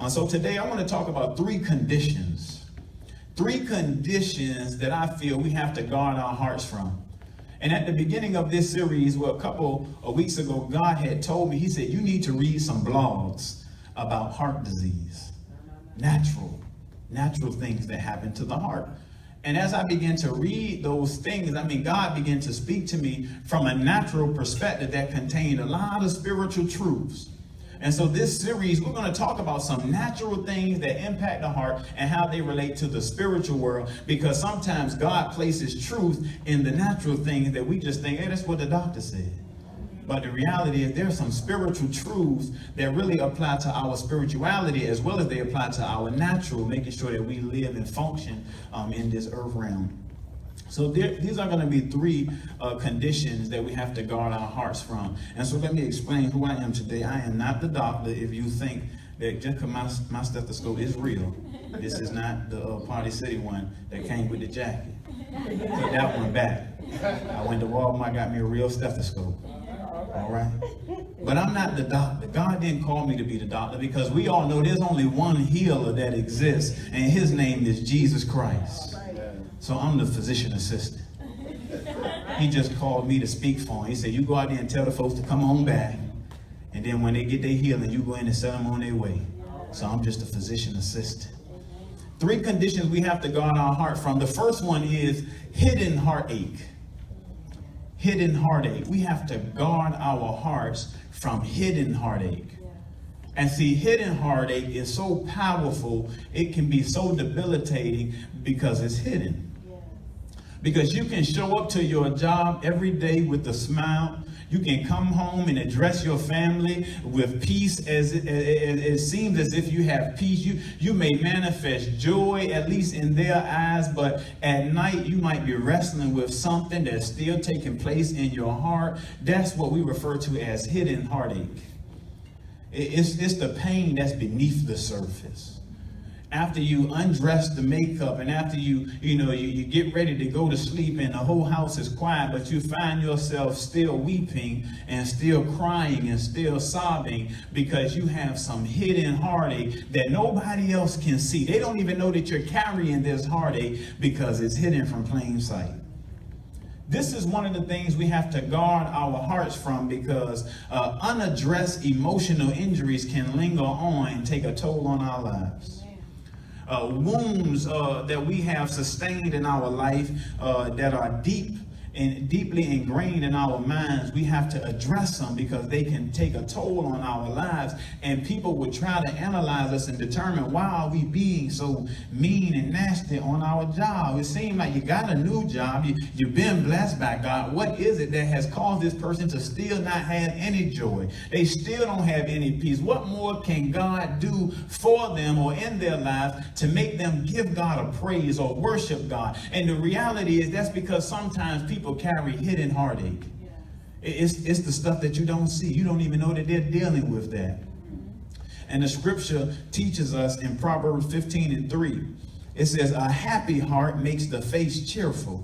So today I want to talk about three conditions that I feel we have to guard our hearts from. And at the beginning of this series, well, a couple of weeks ago, God had told me, he said, you need to read some blogs about heart disease, natural things that happen to the heart. And as I began to read those things, God began to speak to me from a natural perspective that contained a lot of spiritual truths. And so this series, we're going to talk about some natural things that impact the heart and how they relate to the spiritual world, because sometimes God places truth in the natural things that we just think, hey, that's what the doctor said. But the reality is there's some spiritual truths that really apply to our spirituality as well as they apply to our natural, making sure that we live and function in this earth realm. So these are going to be three conditions that we have to guard our hearts from. And so let me explain who I am today. I am not the doctor. If you think that just because my stethoscope is real, this is not the Party City one that came with the jacket. Put that one back. I went to Walmart, got me a real stethoscope. All right. But I'm not the doctor. God didn't call me to be the doctor, because we all know there's only one healer that exists, and his name is Jesus Christ. So I'm the physician assistant. He just called me to speak for him. He said, you go out there and tell the folks to come on back. And then when they get their healing, you go in and send them on their way. So I'm just a physician assistant. Three conditions we have to guard our heart from. The first one is hidden heartache. Hidden heartache. We have to guard our hearts from hidden heartache. And see, hidden heartache is so powerful, it can be so debilitating because it's hidden. Because you can show up to your job every day with a smile. You can come home and address your family with peace. As it seems as if you have peace. You may manifest joy, at least in their eyes, but at night you might be wrestling with something that's still taking place in your heart. That's what we refer to as hidden heartache. It's the pain that's beneath the surface. After you undress the makeup and after you get ready to go to sleep and the whole house is quiet, but you find yourself still weeping and still crying and still sobbing because you have some hidden heartache that nobody else can see. They don't even know that you're carrying this heartache because it's hidden from plain sight. This is one of the things we have to guard our hearts from, because unaddressed emotional injuries can linger on and take a toll on our lives. Wounds that we have sustained in our life that are deeply ingrained in our minds, we have to address them because they can take a toll on our lives. And people would try to analyze us and determine, why are we being so mean and nasty on our job? It seems like you got a new job, you've been blessed by God. What is it that has caused this person to still not have any joy? They still don't have any peace. What more can God do for them or in their lives to make them give God a praise or worship God? And the reality is that's because sometimes people carry hidden heartache. It's the stuff that you don't see. You don't even know that they're dealing with that. And the scripture teaches us in Proverbs 15:3. It says, a happy heart makes the face cheerful,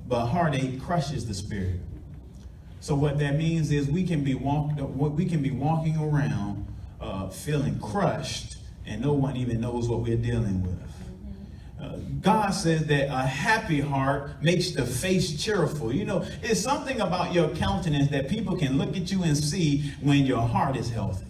but heartache crushes the spirit. So what that means is we can be walking around feeling crushed, and no one even knows what we're dealing with. God says that a happy heart makes the face cheerful. It's something about your countenance that people can look at you and see when your heart is healthy.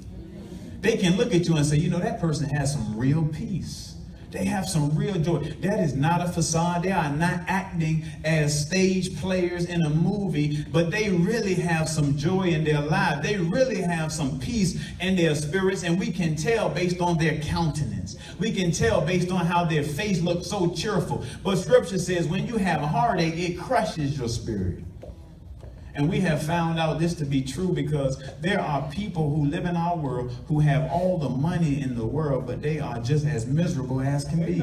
They can look at you and say, that person has some real peace. They have some real joy. That is not a facade. They are not acting as stage players in a movie, but they really have some joy in their lives. They really have some peace in their spirits, and we can tell based on their countenance. We can tell based on how their face looks so cheerful. But scripture says when you have a heartache, it crushes your spirit. And we have found out this to be true because there are people who live in our world who have all the money in the world, but they are just as miserable as can be.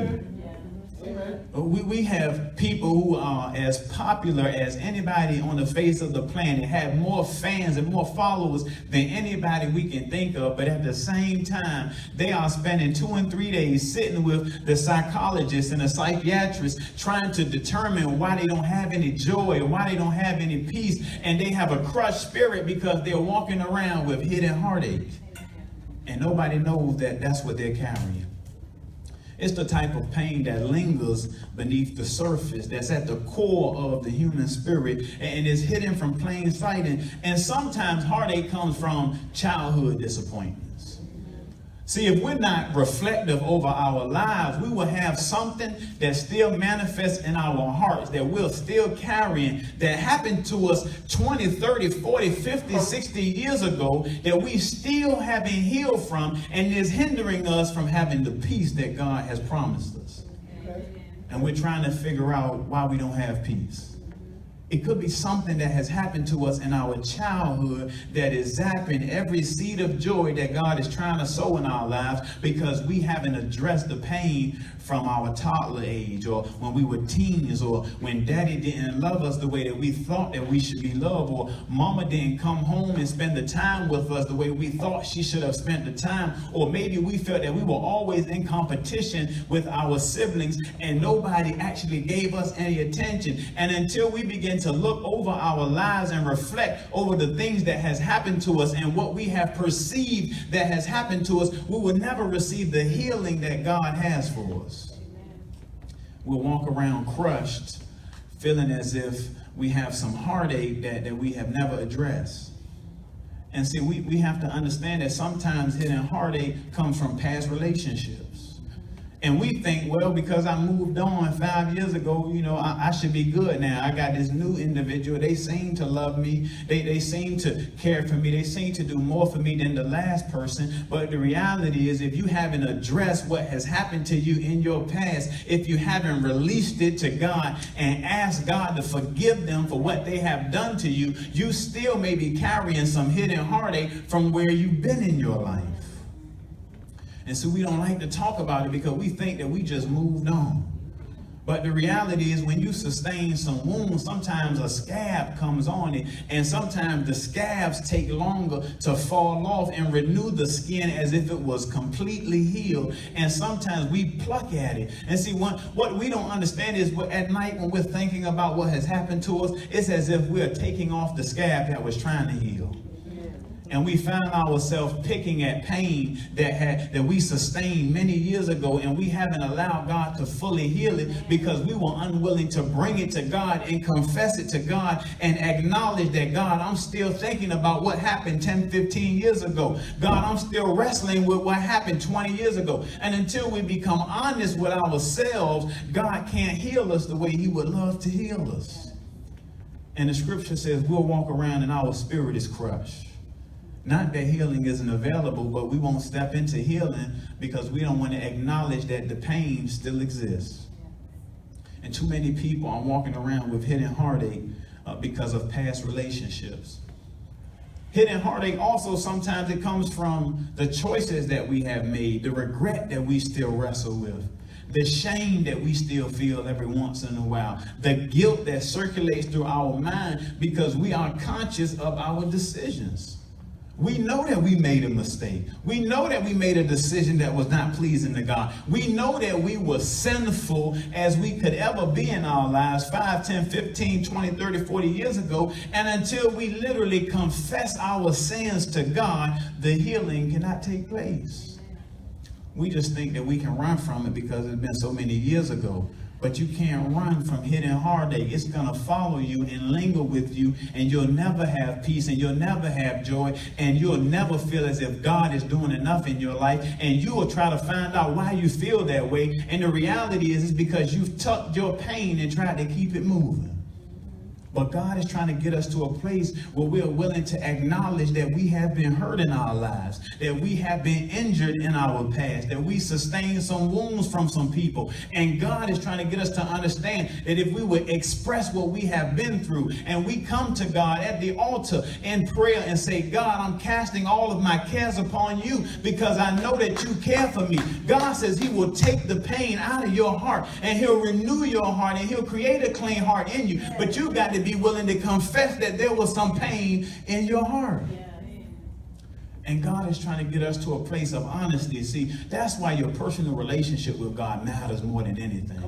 We have people who are as popular as anybody on the face of the planet, have more fans and more followers than anybody we can think of, but at the same time, they are spending 2 and 3 days sitting with the psychologist and the psychiatrist trying to determine why they don't have any joy or why they don't have any peace, and they have a crushed spirit because they're walking around with hidden heartache. and nobody knows that that's what they're carrying. It's the type of pain that lingers beneath the surface, that's at the core of the human spirit, and is hidden from plain sight. And sometimes heartache comes from childhood disappointments. See, if we're not reflective over our lives, we will have something that still manifests in our hearts, that we're still carrying, that happened to us 20, 30, 40, 50, 60 years ago, that we still haven't healed from, and is hindering us from having the peace that God has promised us. Okay. And we're trying to figure out why we don't have peace. It could be something that has happened to us in our childhood that is zapping every seed of joy that God is trying to sow in our lives, because we haven't addressed the pain from our toddler age, or when we were teens, or when daddy didn't love us the way that we thought that we should be loved, or mama didn't come home and spend the time with us the way we thought she should have spent the time, or maybe we felt that we were always in competition with our siblings and nobody actually gave us any attention. And until we begin to look over our lives and reflect over the things that has happened to us and what we have perceived that has happened to us, we will never receive the healing that God has for us. We'll walk around crushed, feeling as if we have some heartache that we have never addressed. And see, we have to understand that sometimes hidden heartache comes from past relationships. And we think, well, because I moved on 5 years ago, I should be good now. I got this new individual. They seem to love me. They seem to care for me. They seem to do more for me than the last person. But the reality is, if you haven't addressed what has happened to you in your past, if you haven't released it to God and asked God to forgive them for what they have done to you, you still may be carrying some hidden heartache from where you've been in your life. And so we don't like to talk about it because we think that we just moved on. But the reality is, when you sustain some wounds, sometimes a scab comes on it, and sometimes the scabs take longer to fall off and renew the skin as if it was completely healed. And sometimes we pluck at it. And see, what we don't understand is, at night when we're thinking about what has happened to us, it's as if we're taking off the scab that was trying to heal. And we found ourselves picking at pain that we sustained many years ago, and we haven't allowed God to fully heal it because we were unwilling to bring it to God and confess it to God and acknowledge that, God, I'm still thinking about what happened 10, 15 years ago. God, I'm still wrestling with what happened 20 years ago. And until we become honest with ourselves, God can't heal us the way He would love to heal us. And the scripture says we'll walk around and our spirit is crushed. Not that healing isn't available, but we won't step into healing because we don't want to acknowledge that the pain still exists. And too many people are walking around with hidden heartache because of past relationships. Hidden heartache also, sometimes it comes from the choices that we have made, the regret that we still wrestle with, the shame that we still feel every once in a while, the guilt that circulates through our mind because we are conscious of our decisions. We know that we made a mistake. We know that we made a decision that was not pleasing to God. We know that we were sinful as we could ever be in our lives 5, 10, 15, 20, 30, 40 years ago. And until we literally confess our sins to God, the healing cannot take place. We just think that we can run from it because it's been so many years ago. But you can't run from hidden heartache. It's going to follow you and linger with you, and you'll never have peace, and you'll never have joy, and you'll never feel as if God is doing enough in your life, and you will try to find out why you feel that way. And the reality is, it's because you've tucked your pain and tried to keep it moving. But God is trying to get us to a place where we're willing to acknowledge that we have been hurt in our lives, that we have been injured in our past, that we sustained some wounds from some people. And God is trying to get us to understand that if we would express what we have been through, and we come to God at the altar in prayer and say, God, I'm casting all of my cares upon you because I know that you care for me. God says He will take the pain out of your heart, and He'll renew your heart, and He'll create a clean heart in you. But you got to be willing to confess that there was some pain in your heart. And God is trying to get us to a place of honesty. See, that's why your personal relationship with God matters more than anything.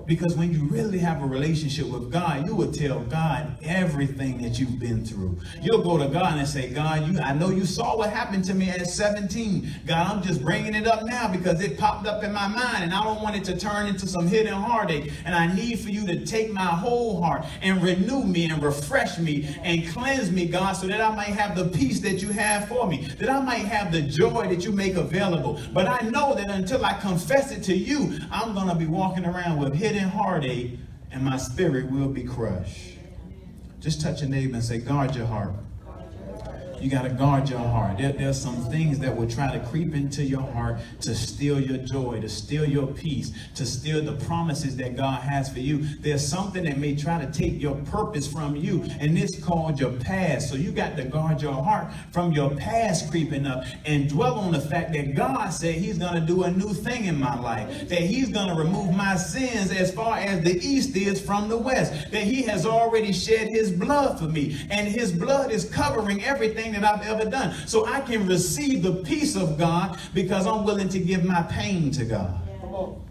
Because when you really have a relationship with God, you will tell God everything that you've been through. You'll go to God and say, God, I know you saw what happened to me at 17. God, I'm just bringing it up now because it popped up in my mind and I don't want it to turn into some hidden heartache. And I need for you to take my whole heart and renew me and refresh me and cleanse me, God, so that I might have the peace that you have for me, that I might have the joy that you make available. But I know that until I confess it to you, I'm going to be walking around with hidden heartache and my spirit will be crushed. Just touch a neighbor and say, guard your heart. You got to guard your heart. There's some things that will try to creep into your heart to steal your joy, to steal your peace, to steal the promises that God has for you. There's something that may try to take your purpose from you, and it's called your past. So you got to guard your heart from your past creeping up and dwell on the fact that God said he's going to do a new thing in my life, that he's going to remove my sins as far as the east is from the west, that he has already shed his blood for me, and his blood is covering everything that I've ever done. So I can receive the peace of God because I'm willing to give my pain to God. Come on.